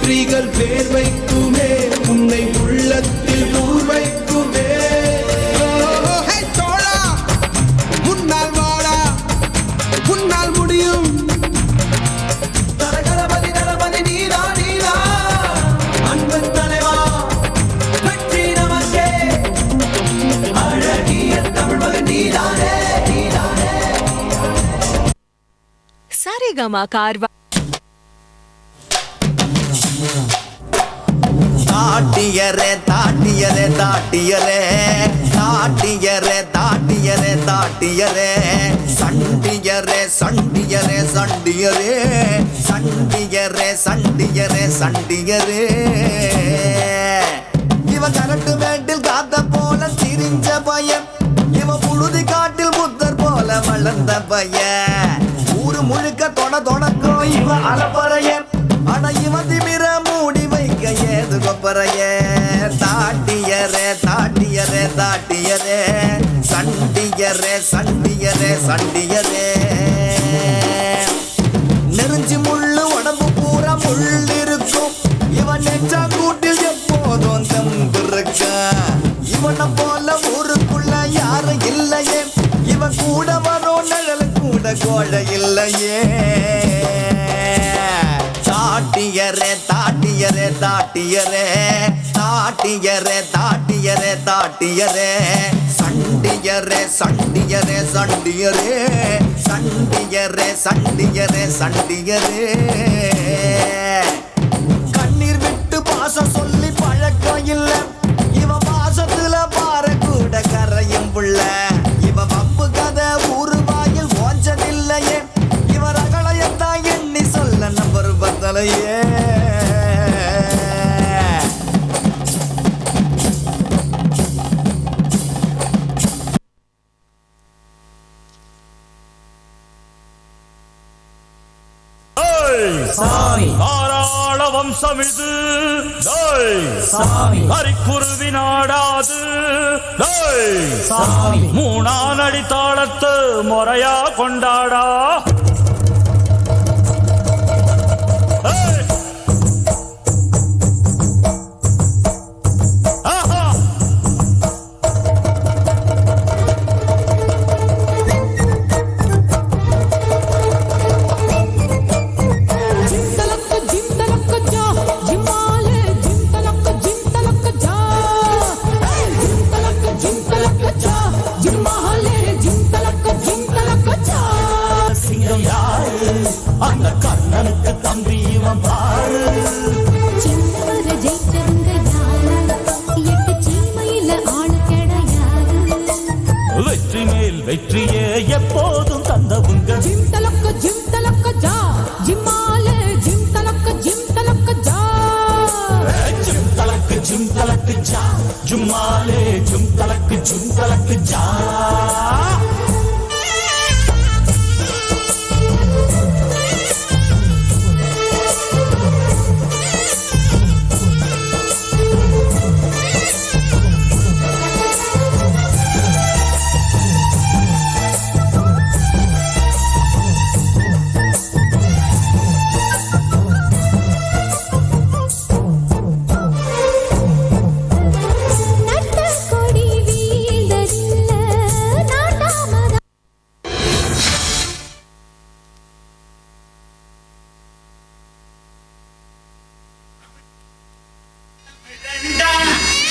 வெற்றிகள் பேர் வைக்குமே உன்னை உள்ளத்தில் ஊர் வைக்குமே. தோழா முன்னால் வாடா முன்னால் முடியும். தரகரபதி தரபதி நீரா நீரா அன்பு தலைவா வெற்றி நமக்கே அழகிய தமிழ் மகன் நீதானே நீதானே. சரிகமா கார்வா தாட்டியரே தாட்டியரே தாட்டியரே தாட்டியரே தாட்டியரே தாட்டியரே சண்டியரே சண்டியரே சண்டியரே சண்டியரே சண்டியரே சண்டியரே. இவ கரட்டு மேட்டில் காத்த போல திரிஞ்ச பையன், இவ புழுதி காட்டில் புத்தர் போல வளர்ந்த பையன். ஊரு முழுக்க தொடக்கும் இவ அலப்பறையன், ஆனா இவ திமிர மூடி வைக்க ஏது கொப்பறையே. தாட்டியரே தாட்டியரே தாட்டியரே சண்டியரே சண்டியரே சண்டியரே. நெருஞ்சி முள்ளு உடம்பு பூரா முள் இருக்கும், இவன் நெஞ்சா கூட்டில் எப்போதும் தம்பிருக்க. இவனை போல ஊருக்குள்ள யாரும் இல்லையே, இவன் கூட வரும் நிழல் கூட கோழை இல்லையே. தாட்டியரே தாட்டியரே தாட்டியரே தாட்டியரே தாட்டியரே தாட்டியரே சண்டியரே சண்டியரே சண்டியரே சண்டியரே சண்டியரே சண்டியரே. கண்ணீர் விட்டு பாசம் சொல்லி பழக்கம் இல்ல, இவ பாசத்துல பாற கூட கரையும் புள்ள. இவ வம்பு கதை ஊரு வாயில் ஓஞ்சதில்லையே, இவ ரகளையத்தான் எண்ணி சொல்ல நம்பர் பத்தலையே. தாராள வம்சம் இது கரிக்குருவி நாடாது. மூணானடி தாளத்து முறையா கொண்டாடா. அந்த கண்ணனுக்கு தம்பி இவன் பாரு. வெற்றி மேல் வெற்றியே எப்போதும் தந்தவுங்க. ஜிம் தலக்க ஜா ஜிம்மாலே ஜிம் தலக்க ஜா. ஜிம் தலக்கு ஜா ஜும்மாலே ஜிம் தலக்கு ஜா.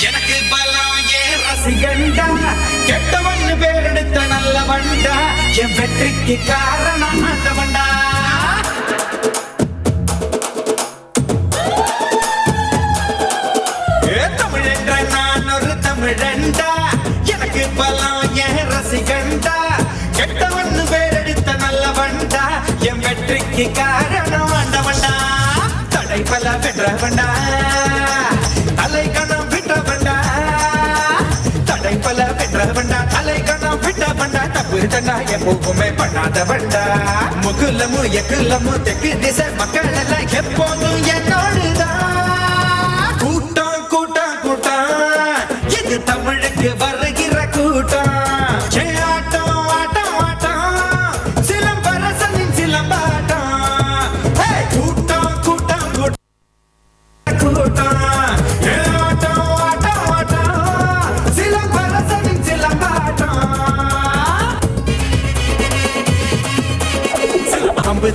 எனக்கு பலம் ஏன் ரசிகண்டா, கெட்டவன் பேரெடுத்த நல்ல வண்டா, என் வெற்றிக்கு காரணம் ஆண்டவண்டா. தமிழென்ற நான் ஒரு தமிழண்டா, எனக்கு பலம் ஏன் ரசிகண்டா, கெட்டவன் பேரெடுத்த நல்ல வண்டா, என் வெற்றிக்கு காரணம் ஆண்டவண்டா. தடை பல வென்றவண்டா, தலை கணம் விட்டவண்டா, தடை பல வென்றவண்டா, தலை கணம் விட்டவண்டா. தப்பு தண்டா எப்பவுமே பண்ணாதவண்டா. முகுலமு எக்குலமு தெற்கு திசை மக்கள் எல்லாம் எப்போதும் என்னோடுதான். கூட்டம் கூட்டம் கூட்டம் இது தமிழுக்கு வருகிற கூட்டம். ஆட்டம் ஆட்டம் ஆட்டம் சிலம்பரசனின் சிலம்பாட்டம். கூட்டம் கூட்டம் கூட்டம்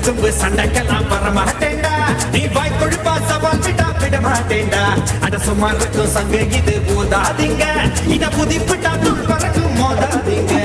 தும்பு சண்டைக்கெல்லாம் வர மாட்டேன்டா நீ வாய் கொழுப்பா சவால் விட்டா விட மாட்டேன்டா அட சும்மா இருக்கும் சங்க இது போதாதீங்க இத புதிப்பிட்டா துள் பறக்கும் மோதாதீங்க